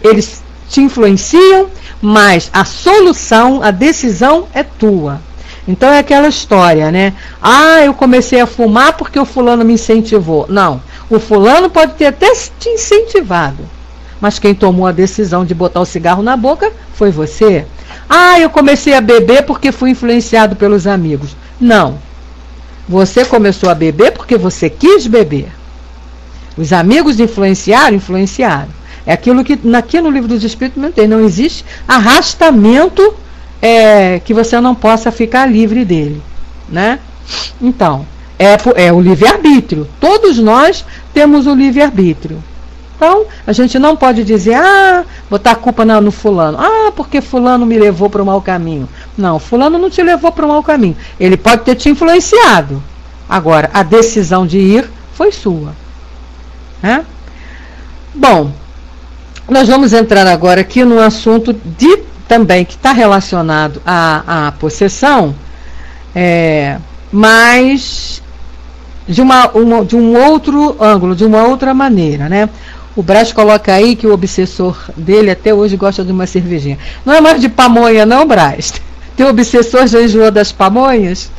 A: Eles te influenciam, mas a solução, a decisão é tua. Então é aquela história, né? Eu comecei a fumar porque o fulano me incentivou. Não, o fulano pode ter até te incentivado, mas quem tomou a decisão de botar o cigarro na boca foi você. Eu comecei a beber porque fui influenciado pelos amigos. Não, você começou a beber porque você quis beber. Os amigos influenciaram. É aquilo que aqui no Livro dos Espíritos não tem. Não existe arrastamento que você não possa ficar livre dele, né? Então, é o livre-arbítrio. Todos nós temos o livre-arbítrio. Então, a gente não pode dizer, botar a culpa no fulano. Porque fulano me levou para o mau caminho. Não, fulano não te levou para o mau caminho. Ele pode ter te influenciado. Agora, a decisão de ir foi sua. Né? Bom, nós vamos entrar agora aqui no assunto também que está relacionado à possessão, mas de um outro ângulo, de uma outra maneira, né? O Brás coloca aí que o obsessor dele até hoje gosta de uma cervejinha. Não é mais de pamonha não, Brás? Tem o obsessor já enjoou das pamonhas?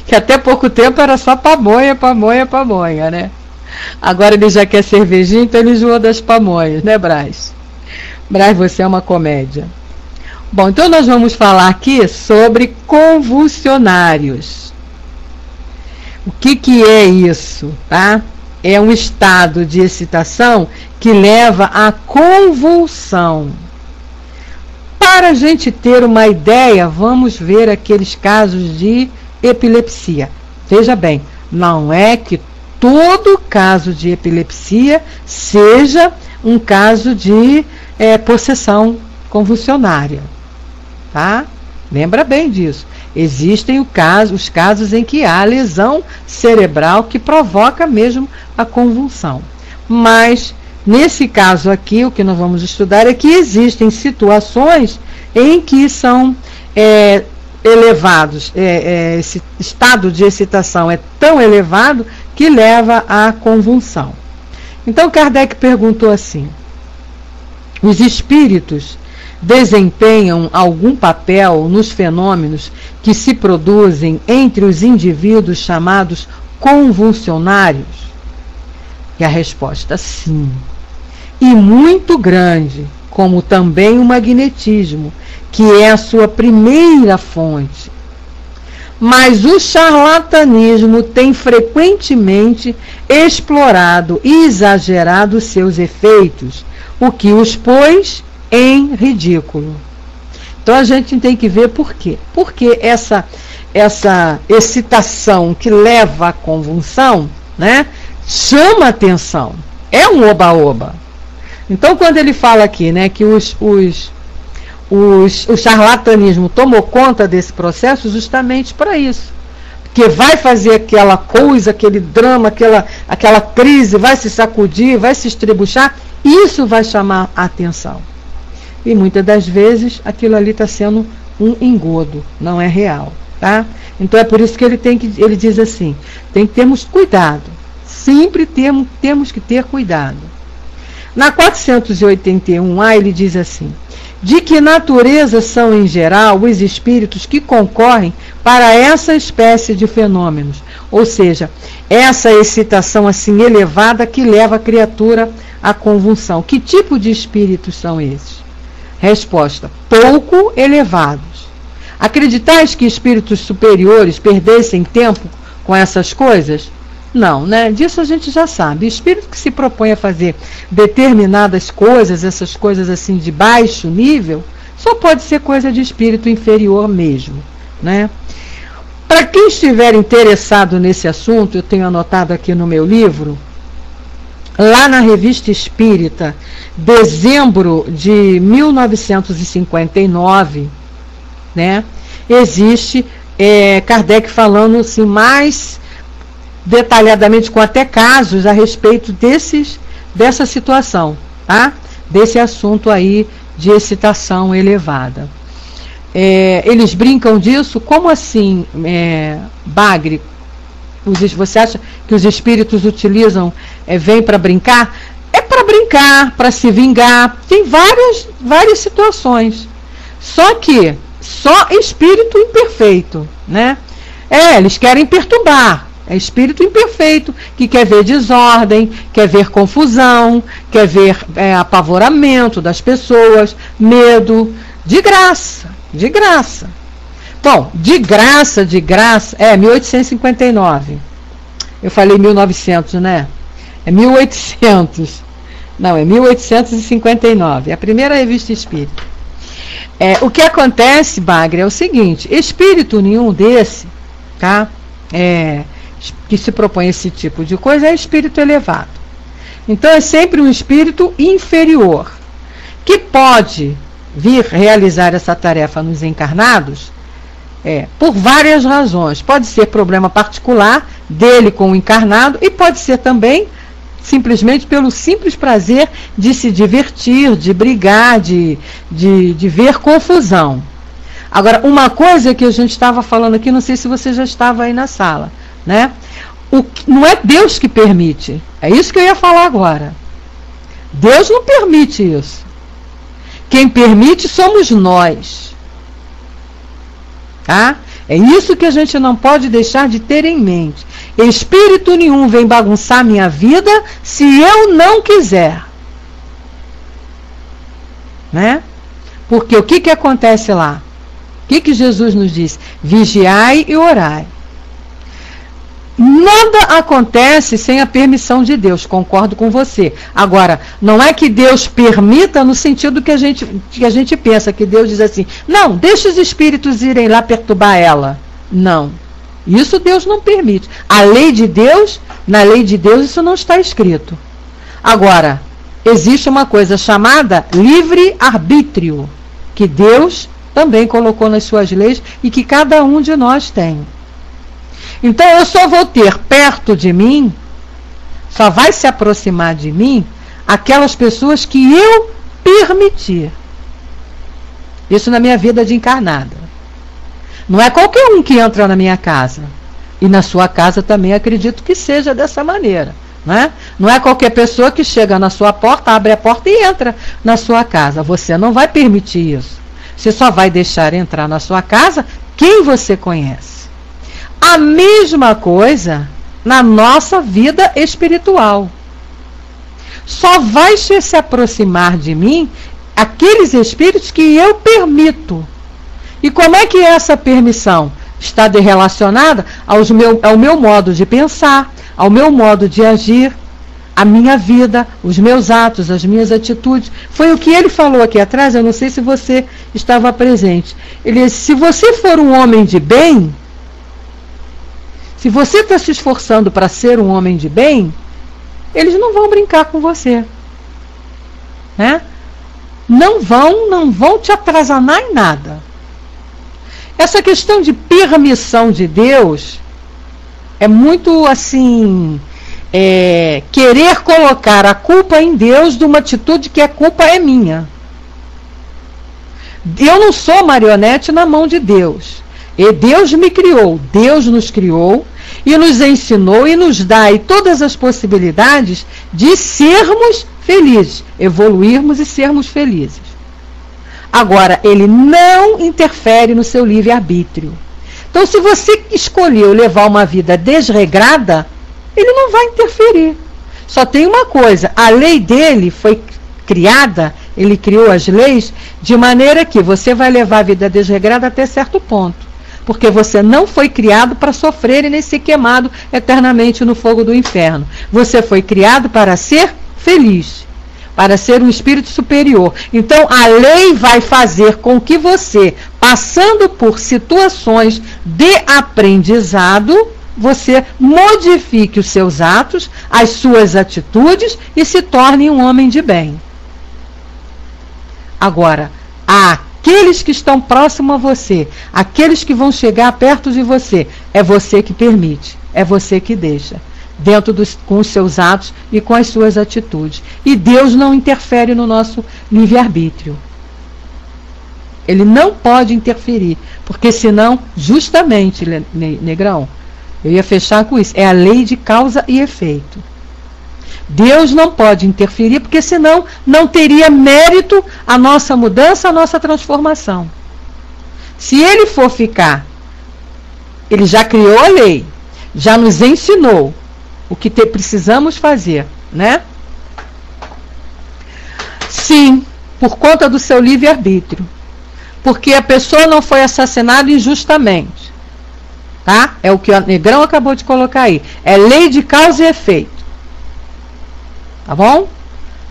A: Que até pouco tempo era só pamonha, né? Agora ele já quer cervejinha, então ele enjoou das pamonhas, né, Brás? Brás, você é uma comédia. Bom, então nós vamos falar aqui sobre convulsionários. O que é isso, tá? É um estado de excitação que leva à convulsão. Para a gente ter uma ideia, vamos ver aqueles casos de epilepsia. Veja bem, não é que todo caso de epilepsia seja um caso de possessão convulsionária, tá? Lembra bem disso. Existem os casos em que há lesão cerebral que provoca mesmo a convulsão. Mas, nesse caso aqui, o que nós vamos estudar é que existem situações em que são elevados, esse estado de excitação é tão elevado que leva à convulsão. Então, Kardec perguntou assim: os espíritos desempenham algum papel nos fenômenos que se produzem entre os indivíduos chamados convulsionários? E a resposta: sim. E muito grande, como também o magnetismo, que é a sua primeira fonte. Mas o charlatanismo tem frequentemente explorado e exagerado seus efeitos, o que os pôs em ridículo. Então a gente tem que ver por quê. Porque essa excitação que leva à convulsão, né, chama atenção. É um oba-oba. Então quando ele fala aqui, né, que o charlatanismo tomou conta desse processo justamente para isso. Porque vai fazer aquela coisa, aquele drama, aquela crise, vai se sacudir, vai se estribuchar, isso vai chamar a atenção. E muitas das vezes aquilo ali está sendo um engodo, não é real, tá? Então é por isso que ele diz assim: temos cuidado, sempre temos que ter cuidado. Na 481A ele diz assim: de que natureza são em geral os espíritos que concorrem para essa espécie de fenômenos, ou seja, essa excitação assim elevada que leva a criatura à convulsão. Que tipo de espíritos são esses? Resposta: pouco elevados. Acreditais que espíritos superiores perdessem tempo com essas coisas? Não, né? Disso a gente já sabe. O espírito que se propõe a fazer determinadas coisas, essas coisas assim de baixo nível, só pode ser coisa de espírito inferior mesmo, né? Para quem estiver interessado nesse assunto, eu tenho anotado aqui no meu livro, lá na Revista Espírita, dezembro de 1959, né, existe Kardec falando assim, mais detalhadamente, com até casos a respeito dessa situação, tá? Desse assunto aí de excitação elevada. Eles brincam disso, como assim, Bagre? Você acha que os espíritos utilizam, vêm para brincar? É para brincar, para se vingar. Tem várias situações. Só que só espírito imperfeito, né? Eles querem perturbar. É espírito imperfeito que quer ver desordem, quer ver confusão, quer ver apavoramento das pessoas, medo, de graça, de graça. Bom, de graça, 1859. Eu falei 1900, né? É 1800. Não, é 1859. É a primeira revista espírita. O que acontece, Bagre, é o seguinte: espírito nenhum desse, tá? Que se propõe esse tipo de coisa é espírito elevado. Então é sempre um espírito inferior, que pode vir realizar essa tarefa nos encarnados por várias razões. Pode ser problema particular dele com o encarnado, e pode ser também simplesmente pelo simples prazer de se divertir, de brigar, de ver confusão. Agora, uma coisa que a gente estava falando aqui, não sei se você já estava aí na sala, né? Não é Deus que permite. É isso que eu ia falar agora. Deus não permite isso. Quem permite somos nós. Tá? É isso que a gente não pode deixar de ter em mente. Espírito nenhum vem bagunçar minha vida se eu não quiser. Né? Porque o que acontece lá? O que Jesus nos diz? Vigiai e orai. Nada acontece sem a permissão de Deus, concordo com você. Agora, não é que Deus permita no sentido que a gente pensa, que Deus diz assim, não, deixa os espíritos irem lá perturbar ela. Não, isso Deus não permite. A lei de Deus, na lei de Deus isso não está escrito. Agora, existe uma coisa chamada livre-arbítrio, que Deus também colocou nas suas leis e que cada um de nós tem. Então eu só vou ter perto de mim, só vai se aproximar de mim aquelas pessoas que eu permitir. Isso na minha vida de encarnada. Não é qualquer um que entra na minha casa. E na sua casa também acredito que seja dessa maneira. Né? Não é qualquer pessoa que chega na sua porta, abre a porta e entra na sua casa. Você não vai permitir isso. Você só vai deixar entrar na sua casa quem você conhece. A mesma coisa na nossa vida espiritual. Só vai se aproximar de mim aqueles espíritos que eu permito. E como é que essa permissão está relacionada ao meu modo de pensar, ao meu modo de agir, a minha vida, os meus atos, as minhas atitudes? Foi o que ele falou aqui atrás, eu não sei se você estava presente. Ele disse, se você for um homem de bem, se você está se esforçando para ser um homem de bem, eles não vão brincar com você. Né? Não vão te atrasanar em nada. Essa questão de permissão de Deus é muito assim, querer colocar a culpa em Deus de uma atitude que a culpa é minha. Eu não sou marionete na mão de Deus. E Deus me criou, Deus nos criou e nos ensinou e nos dá aí todas as possibilidades de sermos felizes, evoluirmos e sermos felizes. Agora, ele não interfere no seu livre-arbítrio. Então, se você escolheu levar uma vida desregrada, ele não vai interferir. Só tem uma coisa, a lei dele foi criada, ele criou as leis de maneira que você vai levar a vida desregrada até certo ponto. Porque você não foi criado para sofrer e nem ser queimado eternamente no fogo do inferno. Você foi criado para ser feliz, para ser um espírito superior. Então, a lei vai fazer com que você, passando por situações de aprendizado, você modifique os seus atos, as suas atitudes e se torne um homem de bem. Agora, aqueles que estão próximos a você, aqueles que vão chegar perto de você, é você que permite, é você que deixa, com os seus atos e com as suas atitudes. E Deus não interfere no nosso livre-arbítrio. Ele não pode interferir, porque senão, justamente, Negrão, Eu ia fechar com isso. É a lei de causa e efeito. Deus não pode interferir, porque senão não teria mérito a nossa mudança, a nossa transformação. Se ele for ficar, ele já criou a lei, já nos ensinou o que precisamos fazer, né? Sim, por conta do seu livre-arbítrio. Porque a pessoa não foi assassinada injustamente. Tá? É o que o Negrão acabou de colocar aí. É lei de causa e efeito. Tá bom?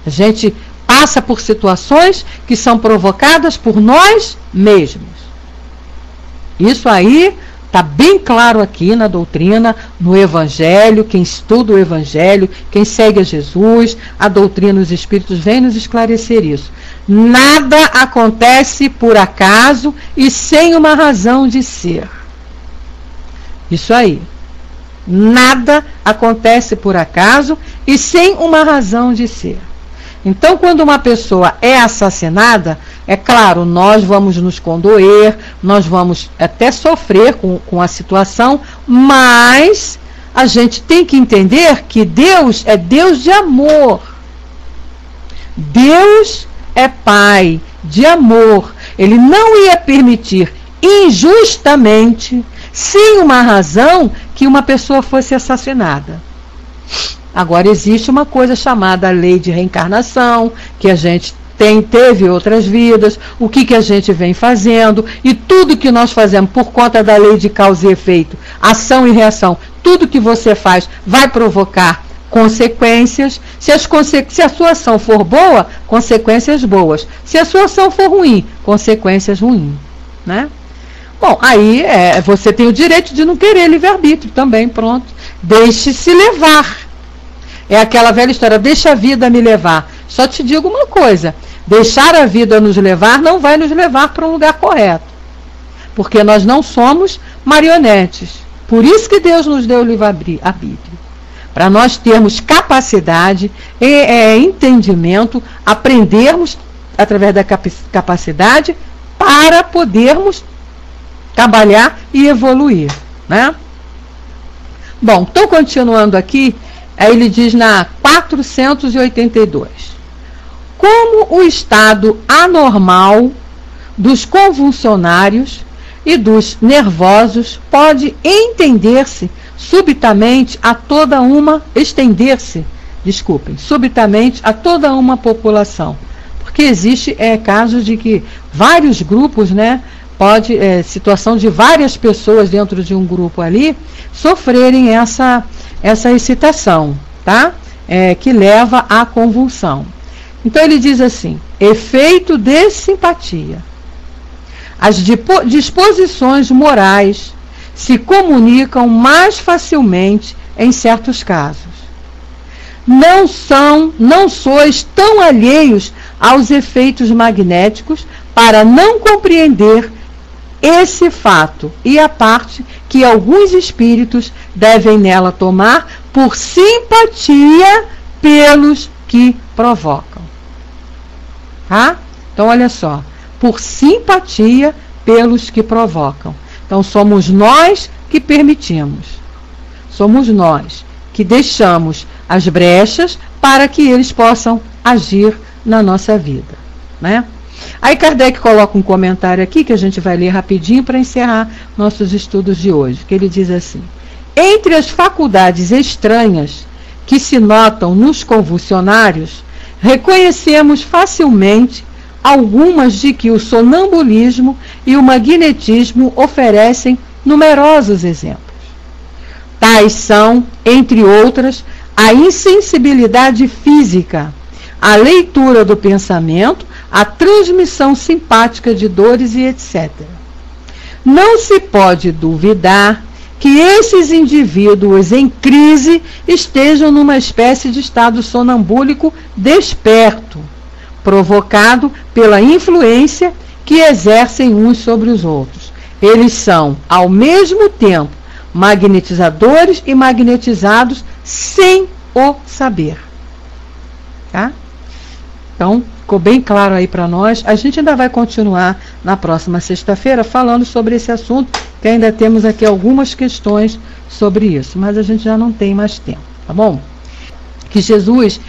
A: A gente passa por situações que são provocadas por nós mesmos. Isso aí está bem claro aqui na doutrina, no Evangelho. Quem estuda o Evangelho, quem segue a Jesus, a doutrina dos Espíritos vem nos esclarecer isso. Nada acontece por acaso e sem uma razão de ser. Isso aí. Nada acontece por acaso e sem uma razão de ser. Então, quando uma pessoa é assassinada, é claro, nós vamos nos condoer, nós vamos até sofrer com a situação, mas a gente tem que entender que Deus é Deus de amor. Deus é Pai de amor. Ele não ia permitir injustamente, sem uma razão, que uma pessoa fosse assassinada. Agora, existe uma coisa chamada lei de reencarnação, que a gente teve outras vidas, o que a gente vem fazendo, e tudo que nós fazemos por conta da lei de causa e efeito, ação e reação, tudo que você faz vai provocar consequências. Se a sua ação for boa, consequências boas. Se a sua ação for ruim, consequências ruins, né? Bom, aí você tem o direito de não querer livre-arbítrio também, pronto. Deixe-se levar. É aquela velha história, deixa a vida me levar. Só te digo uma coisa, deixar a vida nos levar não vai nos levar para um lugar correto. Porque nós não somos marionetes. Por isso que Deus nos deu o livre-arbítrio. Para nós termos capacidade, entendimento, aprendermos através da capacidade para podermos trabalhar e evoluir, né? Bom, estou continuando aqui, aí ele diz na 482. Como o estado anormal dos convulsionários e dos nervosos pode estender-se subitamente a toda uma população. Porque existe casos de que vários grupos, né, situação de várias pessoas dentro de um grupo ali sofrerem essa excitação, tá? Que leva à convulsão. Então ele diz assim: efeito de simpatia. As disposições morais se comunicam mais facilmente em certos casos. Não sois tão alheios aos efeitos magnéticos para não compreender esse fato e a parte que alguns espíritos devem nela tomar por simpatia pelos que provocam. Tá? Então, olha só, por simpatia pelos que provocam. Então, somos nós que permitimos. Somos nós que deixamos as brechas para que eles possam agir na nossa vida, né? Aí Kardec coloca um comentário aqui que a gente vai ler rapidinho para encerrar nossos estudos de hoje, que ele diz assim: entre as faculdades estranhas que se notam nos convulsionários, reconhecemos facilmente algumas de que o sonambulismo e o magnetismo oferecem numerosos exemplos. Tais são, entre outras, a insensibilidade física, a leitura do pensamento, a transmissão simpática de dores e etc. Não se pode duvidar que esses indivíduos em crise estejam numa espécie de estado sonambúlico desperto, provocado pela influência que exercem uns sobre os outros. Eles são, ao mesmo tempo, magnetizadores e magnetizados sem o saber. Tá? Então, ficou bem claro aí para nós. A gente ainda vai continuar na próxima sexta-feira falando sobre esse assunto, que ainda temos aqui algumas questões sobre isso, mas a gente já não tem mais tempo, tá bom? Que Jesus